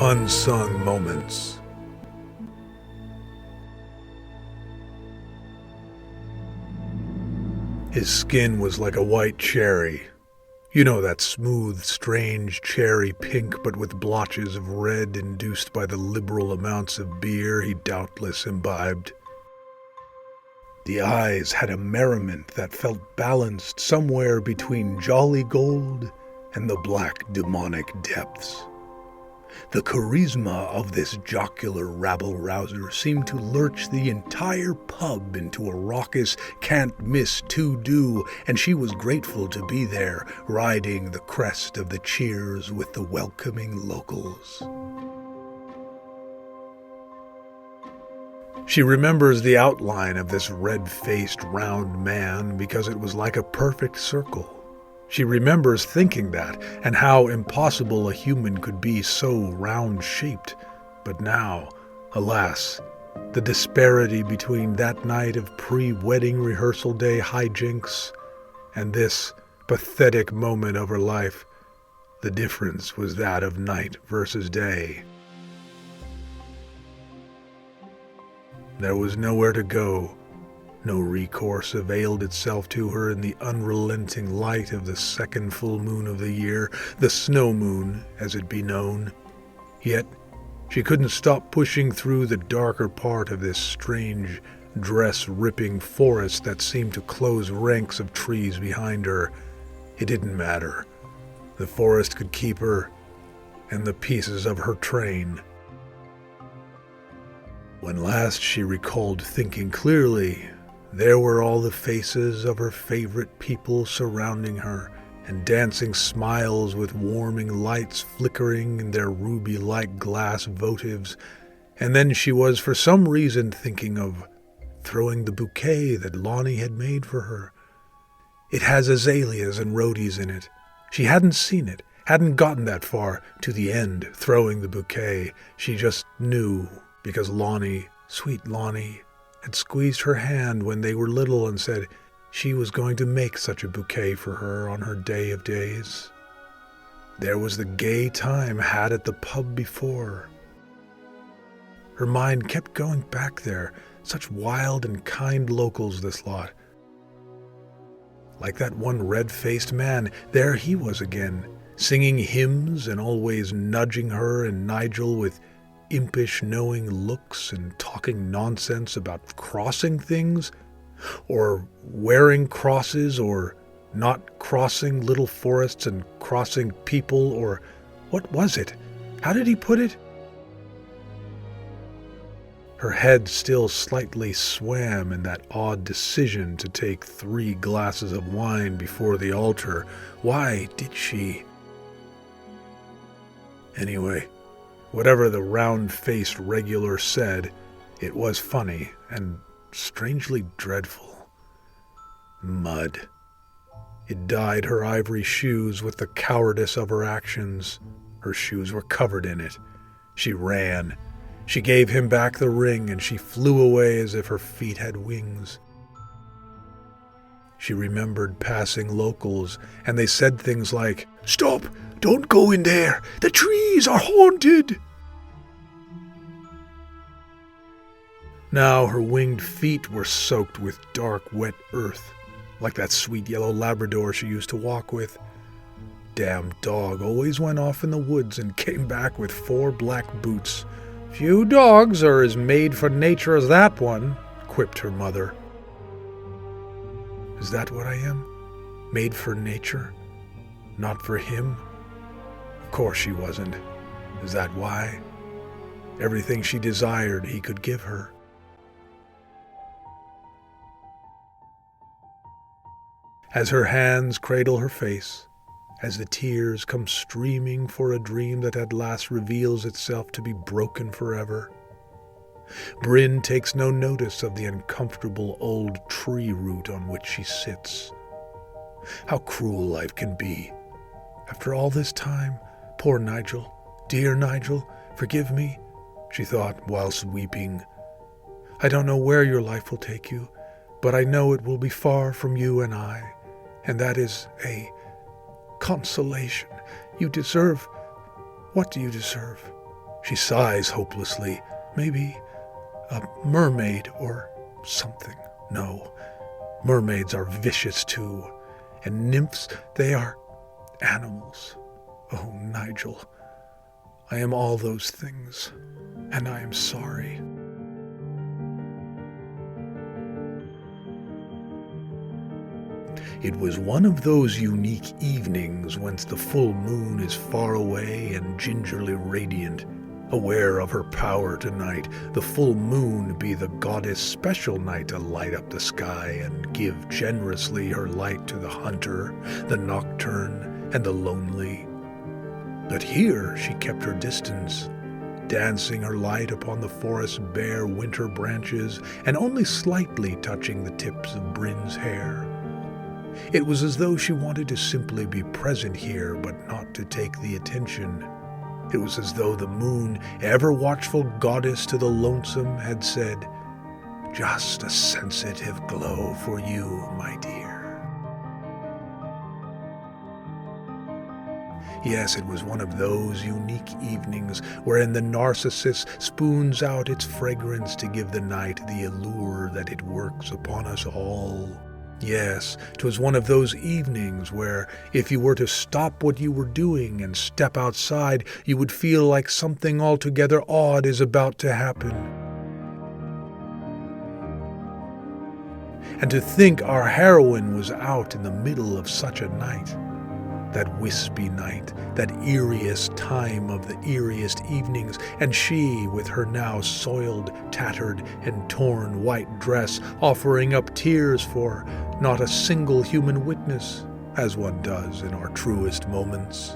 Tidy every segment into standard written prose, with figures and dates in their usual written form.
Unsung moments. His skin was like a white cherry. You know, that smooth, strange cherry pink, but with blotches of red induced by the liberal amounts of beer he doubtless imbibed. The eyes had a merriment that felt balanced somewhere between jolly gold and the black demonic depths. The charisma of this jocular rabble-rouser seemed to lurch the entire pub into a raucous can't-miss to-do, and she was grateful to be there, riding the crest of the cheers with the welcoming locals. She remembers the outline of this red-faced, round man because it was like a perfect circle. She remembers thinking that, and how impossible a human could be so round-shaped. But now, alas, the disparity between that night of pre-wedding rehearsal day hijinks and this pathetic moment of her life, the difference was that of night versus day. There was nowhere to go. No recourse availed itself to her in the unrelenting light of the second full moon of the year, the snow moon, as it be known. Yet she couldn't stop pushing through the darker part of this strange, dress-ripping forest that seemed to close ranks of trees behind her. It didn't matter. The forest could keep her, and the pieces of her train. When last she recalled thinking clearly, there were all the faces of her favorite people surrounding her, and dancing smiles with warming lights flickering in their ruby-like glass votives, and then she was for some reason thinking of throwing the bouquet that Lonnie had made for her. It has azaleas and rhodies in it. She hadn't seen it, hadn't gotten that far, to the end, throwing the bouquet. She just knew, because Lonnie, sweet Lonnie, had squeezed her hand when they were little and said she was going to make such a bouquet for her on her day of days. There was the gay time had at the pub before. Her mind kept going back there, such wild and kind locals this lot. Like that one red-faced man, there he was again, singing hymns and always nudging her and Nigel with impish knowing looks and talking nonsense about crossing things, or wearing crosses, or not crossing little forests and crossing people, or what was it? How did he put it? Her head still slightly swam in that odd decision to take 3 glasses of wine before the altar. Why did she? Anyway, whatever the round-faced regular said, it was funny and strangely dreadful. Mud. It dyed her ivory shoes with the cowardice of her actions. Her shoes were covered in it. She ran. She gave him back the ring, and she flew away as if her feet had wings. She remembered passing locals, and they said things like, "Stop! Don't go in there! The trees are haunted!" Now her winged feet were soaked with dark, wet earth, like that sweet yellow Labrador she used to walk with. Damn dog always went off in the woods and came back with 4 black boots. "Few dogs are as made for nature as that one," quipped her mother. Is that what I am? Made for nature? Not for him? Of course she wasn't. Is that why? Everything she desired he could give her. As her hands cradle her face, as the tears come streaming for a dream that at last reveals itself to be broken forever, Bryn takes no notice of the uncomfortable old tree root on which she sits. How cruel life can be. After all this time, poor Nigel, dear Nigel, forgive me, she thought whilst weeping. I don't know where your life will take you, but I know it will be far from you and I, and that is a consolation. You deserve... What do you deserve? She sighs hopelessly. Maybe a mermaid or something. No, mermaids are vicious too, and nymphs, they are animals. Oh, Nigel, I am all those things, and I am sorry. It was one of those unique evenings whence the full moon is far away and gingerly radiant. Aware of her power tonight, the full moon be the goddess' special night to light up the sky and give generously her light to the hunter, the nocturne, and the lonely. But here she kept her distance, dancing her light upon the forest's bare winter branches and only slightly touching the tips of Bryn's hair. It was as though she wanted to simply be present here, but not to take the attention. It was as though the moon, ever-watchful goddess to the lonesome, had said, "Just a sensitive glow for you, my dear." Yes, it was one of those unique evenings wherein the narcissus spoons out its fragrance to give the night the allure that it works upon us all. Yes, 'twas one of those evenings where, if you were to stop what you were doing and step outside, you would feel like something altogether odd is about to happen. And to think our heroine was out in the middle of such a night. That wispy night, that eeriest time of the eeriest evenings, and she, with her now soiled, tattered, and torn white dress, offering up tears for not a single human witness, as one does in our truest moments.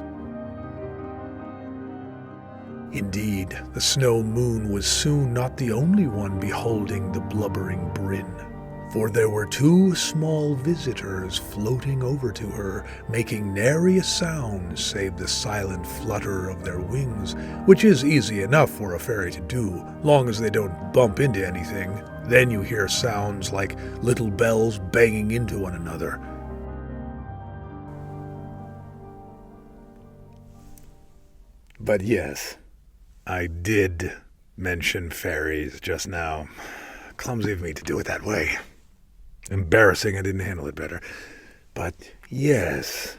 Indeed, the snow moon was soon not the only one beholding the blubbering Bryn, for there were two small visitors floating over to her, making nary a sound save the silent flutter of their wings, which is easy enough for a fairy to do, long as they don't bump into anything. Then you hear sounds like little bells banging into one another. But yes, I did mention fairies just now. Clumsy of me to do it that way. Embarrassing, I didn't handle it better. But yes,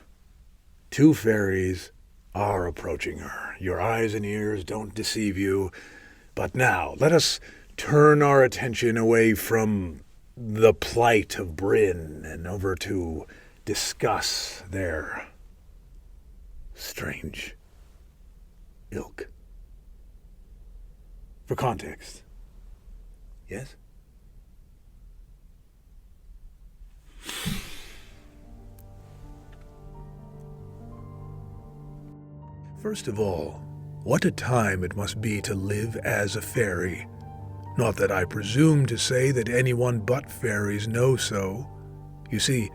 two fairies are approaching her. Your eyes and ears don't deceive you. But now, let us turn our attention away from the plight of Bryn and over to discuss their strange ilk. For context. Yes? First of all, what a time it must be to live as a fairy. Not that I presume to say that anyone but fairies know so. You see,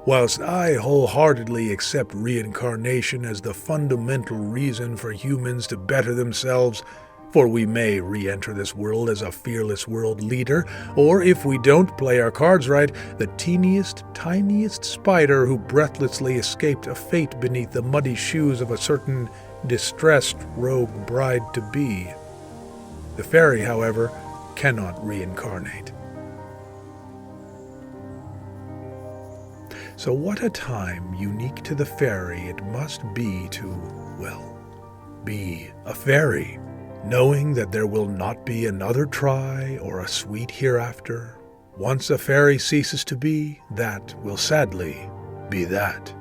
whilst I wholeheartedly accept reincarnation as the fundamental reason for humans to better themselves, for we may re-enter this world as a fearless world leader, or if we don't play our cards right, the teeniest, tiniest spider who breathlessly escaped a fate beneath the muddy shoes of a certain distressed rogue bride-to-be. The fairy, however, cannot reincarnate. So what a time unique to the fairy it must be to, well, be a fairy, knowing that there will not be another try or a sweet hereafter. Once a fairy ceases to be, that will sadly be that.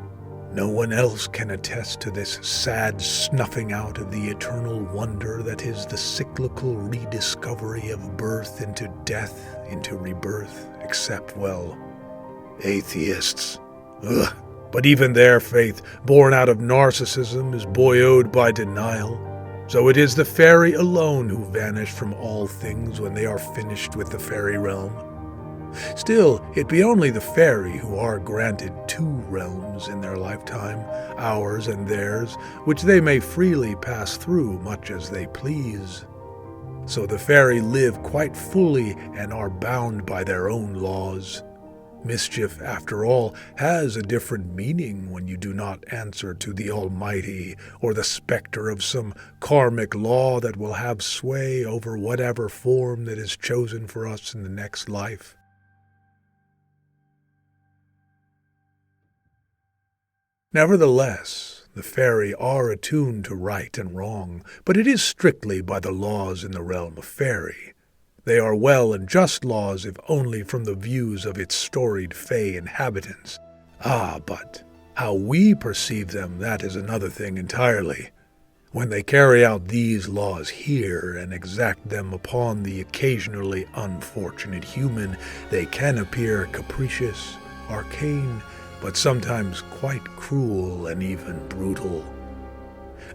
No one else can attest to this sad snuffing out of the eternal wonder that is the cyclical rediscovery of birth into death, into rebirth, except, well, atheists. Ugh. But even their faith, born out of narcissism, is buoyed by denial. So it is the fairy alone who vanish from all things when they are finished with the fairy realm. Still, it be only the fairy who are granted two realms in their lifetime, ours and theirs, which they may freely pass through much as they please. So the fairy live quite fully and are bound by their own laws. Mischief, after all, has a different meaning when you do not answer to the Almighty or the specter of some karmic law that will have sway over whatever form that is chosen for us in the next life. Nevertheless, the Faerie are attuned to right and wrong, but it is strictly by the laws in the realm of Faerie. They are well and just laws, if only from the views of its storied Fae inhabitants. But how we perceive them, that is another thing entirely. When they carry out these laws here and exact them upon the occasionally unfortunate human, they can appear capricious, arcane, but sometimes quite cruel and even brutal.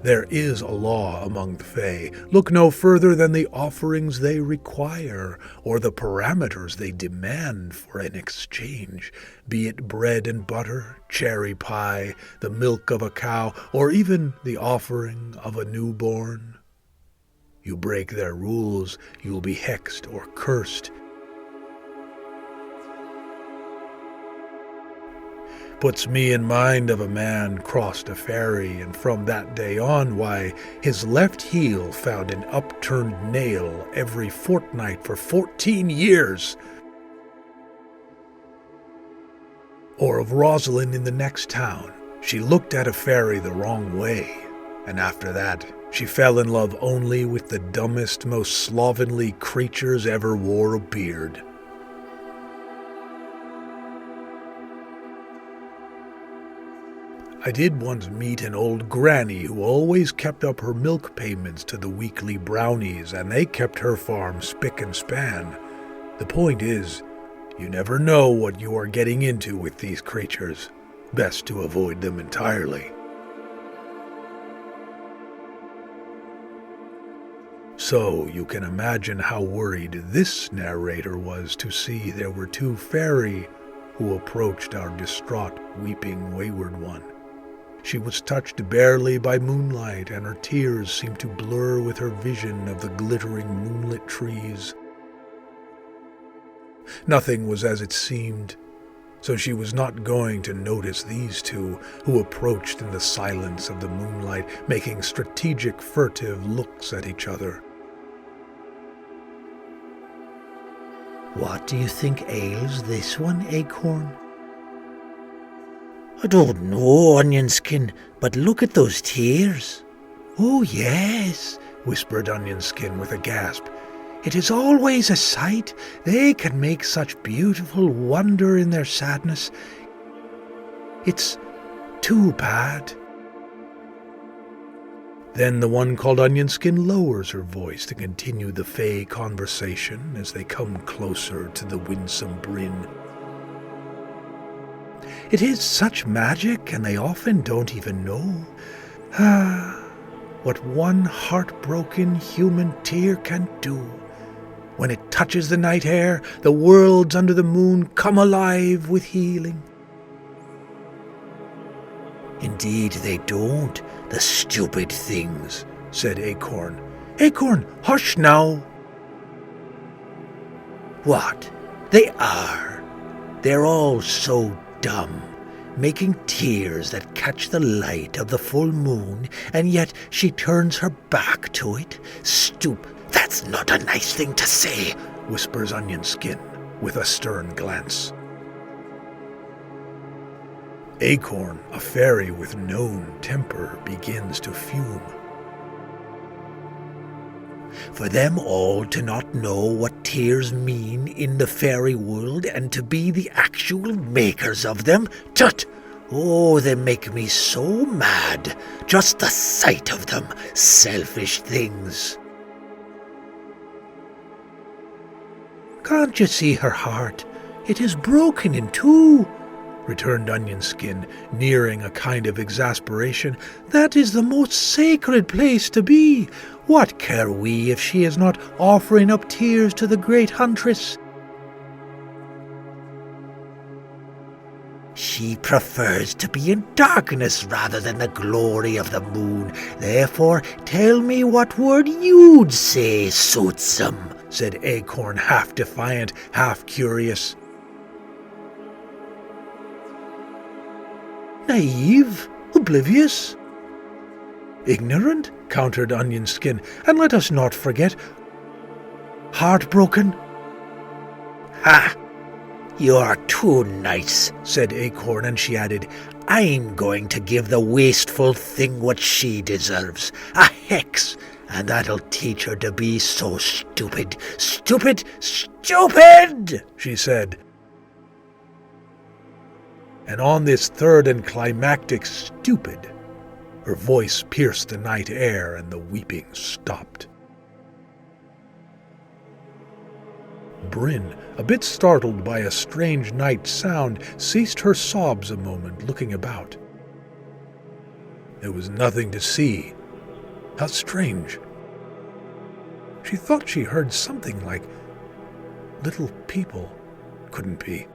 There is a law among the Fae. Look no further than the offerings they require, or the parameters they demand for an exchange, be it bread and butter, cherry pie, the milk of a cow, or even the offering of a newborn. You break their rules, you'll be hexed or cursed. Puts me in mind of a man crossed a ferry, and from that day on, why, his left heel found an upturned nail every fortnight for 14 years. Or of Rosalind in the next town. She looked at a fairy the wrong way, and after that, she fell in love only with the dumbest, most slovenly creatures ever wore a beard. I did once meet an old granny who always kept up her milk payments to the weekly brownies, and they kept her farm spick and span. The point is, you never know what you are getting into with these creatures. Best to avoid them entirely. So you can imagine how worried this narrator was to see there were two Faerie who approached our distraught, weeping, wayward one. She was touched barely by moonlight, and her tears seemed to blur with her vision of the glittering moonlit trees. Nothing was as it seemed, so she was not going to notice these two, who approached in the silence of the moonlight, making strategic, furtive looks at each other. "What do you think ails this one, Acorn?" "I don't know, Onion Skin, but look at those tears." "Oh, yes," whispered Onion Skin with a gasp. "It is always a sight. They can make such beautiful wonder in their sadness. It's too bad." Then the one called Onion Skin lowers her voice to continue the Fae conversation as they come closer to the winsome Bryn. "It is such magic, and they often don't even know. What one heartbroken human tear can do. When it touches the night air, the worlds under the moon come alive with healing." "Indeed they don't, the stupid things," said Acorn. "Acorn, hush now." "What? They are. They're all so dumb, making tears that catch the light of the full moon, and yet she turns her back to it. That's not a nice thing to say," whispers Onion Skin with a stern glance. Acorn, a fairy with known temper, begins to fume. "For them all to not know what tears mean in the fairy world, and to be the actual makers of them, tut! Oh, they make me so mad, just the sight of them, selfish things." "Can't you see her heart? It is broken in two," returned Onion Skin, nearing a kind of exasperation. "That is the most sacred place to be. What care we if she is not offering up tears to the great huntress?" "She prefers to be in darkness rather than the glory of the moon. Therefore, tell me what word you'd say suits 'em," said Acorn, half defiant, half curious. Naive? Oblivious? Ignorant? Countered Onion Skin. And let us not forget, heartbroken. Ha! You are too nice, said Acorn, and she added, I'm going to give the wasteful thing what she deserves, a hex, and that'll teach her to be so stupid, stupid, stupid, she said. And on this third and climactic stupid, her voice pierced the night air and the weeping stopped. Bryn, a bit startled by a strange night sound, ceased her sobs a moment, looking about. There was nothing to see. How strange. She thought she heard something like little people. Couldn't be.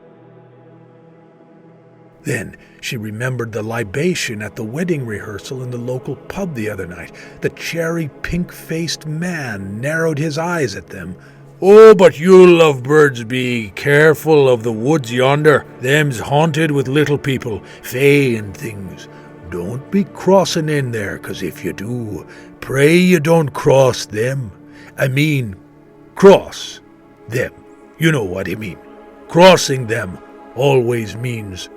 Then she remembered the libation at the wedding rehearsal in the local pub the other night. The cherry pink-faced man narrowed his eyes at them. Oh, but you lovebirds be careful of the woods yonder. Them's haunted with little people, fae and things. Don't be crossing in there, 'cause if you do, pray you don't cross them. I mean, cross them. You know what I mean. Crossing them always means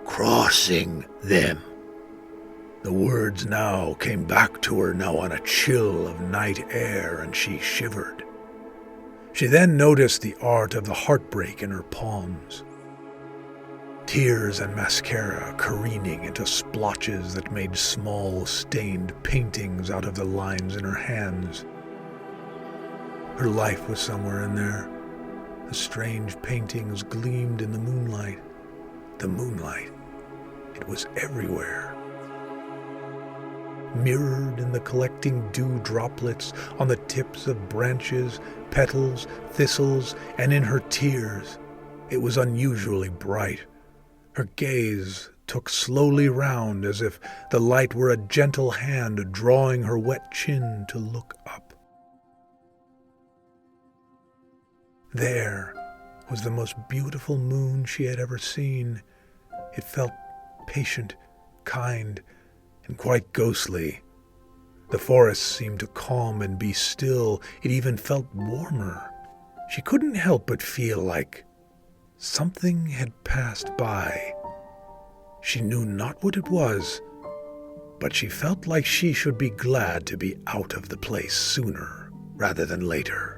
crossing them. The words now came back to her now on a chill of night air, and she shivered. She then noticed the art of the heartbreak in her palms. Tears and mascara careening into splotches that made small, stained paintings out of the lines in her hands. Her life was somewhere in there. The strange paintings gleamed in the moonlight. The moonlight. It was everywhere. Mirrored in the collecting dew droplets on the tips of branches, petals, thistles, and in her tears. It was unusually bright. Her gaze took slowly round as if the light were a gentle hand drawing her wet chin to look up. There was the most beautiful moon she had ever seen. It felt patient, kind, and quite ghostly. The forest seemed to calm and be still. It even felt warmer. She couldn't help but feel like something had passed by. She knew not what it was, but she felt like she should be glad to be out of the place sooner rather than later.